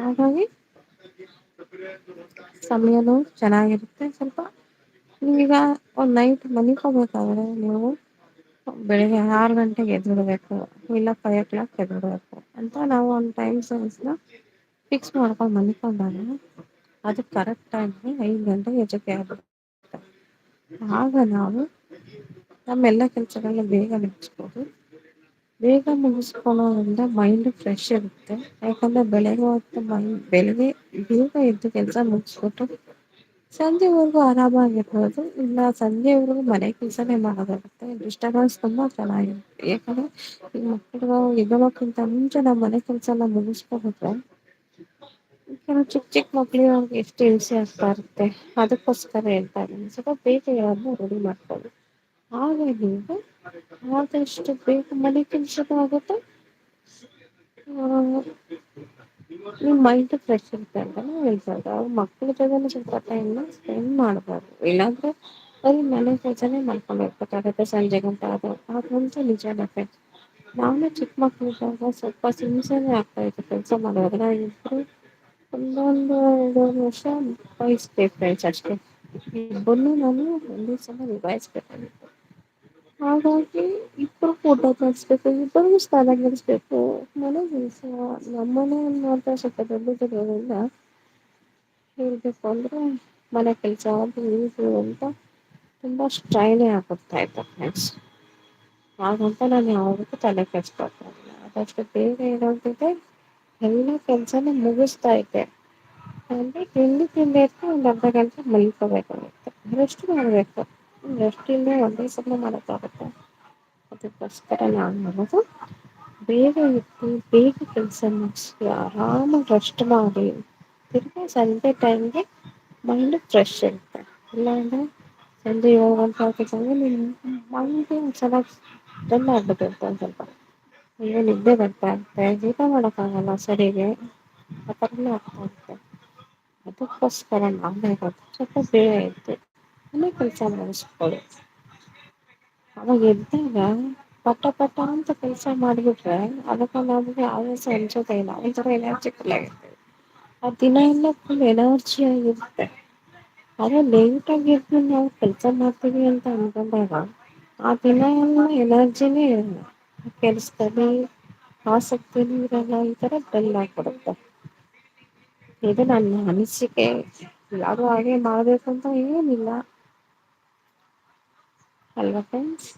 ಹಾಗಾಗಿ ಸಮಯನೂ ಚೆನ್ನಾಗಿರುತ್ತೆ ಸ್ವಲ್ಪ. ನೀವೀಗ ಒಂದು ನೈಟ್ ಮನಿಕೋಬೇಕಾದ್ರೆ ನೀವು ಬೆಳಿಗ್ಗೆ 6 ಗಂಟೆಗೆ ಎದ್ದೇಳ್ಬೇಕು ಇಲ್ಲ 5 o'clock ಎದ್ದೇಳ್ಬೇಕು ಅಂತ ನಾವು ಒಂದು ಟೈಮ್ ಸೈನ್ಸ್‌ನ ಫಿಕ್ಸ್ ಮಾಡ್ಕೊಂಡು ಮನಿಕೊಂಡಾಗ ಅದು ಕರೆಕ್ಟ್ ಟೈಮ್‌ಗೆ 5 ಗಂಟೆಗೆ ಎಚ್ಚರಿಕೆ ಆಗುತ್ತೆ. ಆಗ ನಾವು ನಮ್ಮೆಲ್ಲ ಕೆಲಸಗಳನ್ನ ಬೇಗ ಮುಗಿಸ್ಬೋದು. ಬೇಗ ಮುಗಿಸ್ಕೊಳ್ಳೋದ್ರಿಂದ ಮೈಂಡ್ ಫ್ರೆಶ್ ಇರುತ್ತೆ. ಯಾಕಂದ್ರೆ ಬೆಳಗ್ಗೆ ಹೊತ್ತು ಬೆಳಗ್ಗೆ ಬೇಗ ಎದ್ದು ಕೆಲಸ ಮುಗಿಸ್ಬಿಟ್ಟು ಸಂಜೆವರೆಗೂ ಆರಾಮಾಗಿರ್ಬೋದು. ಇಲ್ಲ ಸಂಜೆವರೆಗೂ ಮನೆ ಕೆಲಸನೇ ಮಾಡೋದಾಗುತ್ತೆ. ಡಿಸ್ಟರ್ಬೆನ್ಸ್ ತುಂಬಾ ಚೆನ್ನಾಗಿರುತ್ತೆ. ಯಾಕಂದ್ರೆ ಈ ಮಕ್ಕಳು ಎದ್ದೇಳೋಕ್ಕಿಂತ ಮುಂಚೆ ನಾವು ಮನೆ ಕೆಲಸ ಎಲ್ಲ ಮುಗಿಸ್ಕೊಂಡ್ಬಿಟ್ರೆ ಕೆಲವು ಚಿಕ್ಕ ಚಿಕ್ಕ ಮಕ್ಕಳಿಗೆ ಎಷ್ಟು ಹಿಂಸೆ ಆಗ್ತಾ ಇರುತ್ತೆ. ಅದಕ್ಕೋಸ್ಕರ ಹೇಳ್ತಾ ಇದ್ದೀನಿ. ಸ್ವಲ್ಪ ಬೇಗ ಏಳೋದನ್ನ ರೂಢಿ ಮಾಡ್ಕೊಳ್ಳಿ. ಆಗ ನೀವು ಆದಷ್ಟು ಬೇಗ ಮನೆ ಕೆಲಸನೂ ಆಗುತ್ತೆ. ಆ ನಿಮ್ಮ ಮೈಂಡ್ ಫ್ರೆಶ್ ಇರುತ್ತೆ ಅಂತಾನೆ ಹೇಳ್ತಾರೆ. ಮಕ್ಕಳ ಜೊತೆನೂ ಸ್ವಲ್ಪ ಟೈಮ್‌ನ ಸ್ಪೆಂಡ್ ಮಾಡ್ಬೋದು. ಇಲ್ಲಾಂದ್ರೆ ಬರೀ ಮನೆ ಕೆಲಸನೇ ಮಾಡ್ಕೊಂಡಿರ್ಬೇಕಾಗುತ್ತೆ ಸಂಜೆ ಗಂಟ. ಅದಂತೂ ನಿಜಾನೇ ಫ್ರೆಂಡ್ಸ್. ನಾನು ಚಿಕ್ಕ ಮಕ್ಕಳಿದ್ದಾಗ ಸ್ವಲ್ಪ ಹಿಂಸೆನೇ ಆಗ್ತಾ ಇತ್ತು ಕೆಲಸ ಮಾಡೋವಾಗ. ನಾವಿಬ್ರು ಒಂದೊಂದು 2 ವರ್ಷ ನಿಭಾಯಿಸಿದೆ ಫ್ರೆಂಡ್ಸ್ ಅಷ್ಟೇ. ಇಬ್ಬರನ್ನೂ ನಾನು ಒಂದೇ ಸಲ ನಿಭಾಯಿಸ್ಬೇಕಾಗಿತ್ತು. ಹಾಗಾಗಿ ಇಬ್ಬರು ಫೋಟೋ ತೆಗಿಸ್ಬೇಕು, ಇಬ್ಬರಿಗೂ ಸ್ನಾನಗಿಡಿಸ್ಬೇಕು, ಮನೆ ಕೆಲಸ. ನಮ್ಮನೆ ಮಾತ್ರ ಸ್ವಲ್ಪ ದೊಡ್ಡದಿರೋದ್ರಿಂದ ಹೇಳ್ಬೇಕು ಅಂದ್ರೆ ಮನೆ ಕೆಲಸ ಅದು ಇದು ಅಂತ ತುಂಬ ಸ್ಟ್ರೈನೇ ಆಗ್ಬಿಡ್ತಾ ಇತ್ತು ಫ್ರೆಂಡ್ಸ್. ಹಾಗಂತ ನಾನು ಯಾವುದಕ್ಕೂ ತಲೆ ಕೆಡಿಸ್ಕೊಳ್ತಾ ಇರಲಿಲ್ಲ. ಆದಷ್ಟು ಬೇಗ ಏಳೋಗ್ತಿದ್ದೆ, ಎಲ್ಲ ಕೆಲಸನೂ ಮುಗಿಸ್ತಾ ಇದ್ದೆ. ಅಂದರೆ ತಿಂಡಿ ಇಟ್ಟು ಒಂದು ಅರ್ಧ ಗಂಟೆ ಮಲ್ಕೋಬೇಕಾಗುತ್ತೆ. ರೆಸ್ಟ್ ಮಾಡಬೇಕು. ರೆಸ್ಟ್ ಇಲ್ಲದೆ ಒಂದೇ ಸಲ ಮಾಡೋಕ್ಕಾಗುತ್ತಾ? ಅದಕ್ಕೋಸ್ಕರ ನಾನು ಮಾಡೋದು ಬೇಗ ಎದ್ದು ಬೇಗ ಕೆಲಸ ಮುಗಿಸಿ ಆರಾಮಾಗಿ ರೆಸ್ಟ್ ಮಾಡಿ ತಿರ್ಗಿ ಸಂಜೆ ಟೈಮ್‌ಗೆ ಮೈಂಡ್ ಫ್ರೆಶ್ ಇರುತ್ತೆ. ಇಲ್ಲಾಂದರೆ ಸಂಜೆ 7 ಗಂಟೆ ಆಗ್ತಿದ್ದಂಗೆ ನಿಮ್ಮ ಮೈಂಡ್‌ಗೆ ಒಂದ್ಸಲ ಡಲ್ ಆಗ್ಬಿಟ್ಟಿರುತ್ತೆ ಒಂದು ಸ್ವಲ್ಪ. ಅಯ್ಯೋ ನಿದ್ದೆ ಬರ್ತಾ ಇರುತ್ತೆ, ಊಟ ಮಾಡೋಕ್ಕಾಗಲ್ಲ ಸರಿಗೆ, ಆ ಥರ ಎಲ್ಲ ಆಗ್ತಾ ಇರುತ್ತೆ. ಅದಕ್ಕೋಸ್ಕರ ನಾನು ಹೇಳೋದು ಸ್ವಲ್ಪ ಬೇಗ ಎದ್ದು ಮನೆ ಕೆಲಸ ಮುಗಿಸ್ಕೊಳ್ಳಿ. ಅವಾಗ ಎದ್ದಾಗ ಪಟ ಪಟ ಅಂತ ಕೆಲಸ ಮಾಡಿಬಿಟ್ರೆ ಅದಕ್ಕೆ ನಮಗೆ ಆಯಾಸ ಅನ್ಸೋದೇ ಇಲ್ಲ. ಒಂಥರ ಎನರ್ಜಿಫುಲ್ ಆಗಿರ್ತೀವಿ. ಆ ದಿನ ಎಲ್ಲ ಫುಲ್ ಎನರ್ಜಿಯಾಗಿರುತ್ತೆ. ಅದೇ ಲೇಟಾಗಿ ಎದ್ದು ನಾವು ಕೆಲಸ ಮಾಡ್ತೀವಿ ಅಂತ ಅನ್ಕೊಂಡಾಗ ಆ ದಿನ ಎಲ್ಲ ಎನರ್ಜಿನೇ ಇರಲ್ಲ. ಕೆಲಸದಲ್ಲಿ ಆಸಕ್ತಿನೂ ಇರಲ್ಲ. ಈ ಥರ ಡಲ್ ಆಗಿಬಿಡುತ್ತೆ. ಇದು ನನ್ನ ಅನಿಸಿಕೆ. ಯಾರು ಹಾಗೆ ಮಾಡಬೇಕು ಅಂತ ಏನಿಲ್ಲ ಅಲ್ವಾ ಫ್ರೆಂಡ್ಸ್?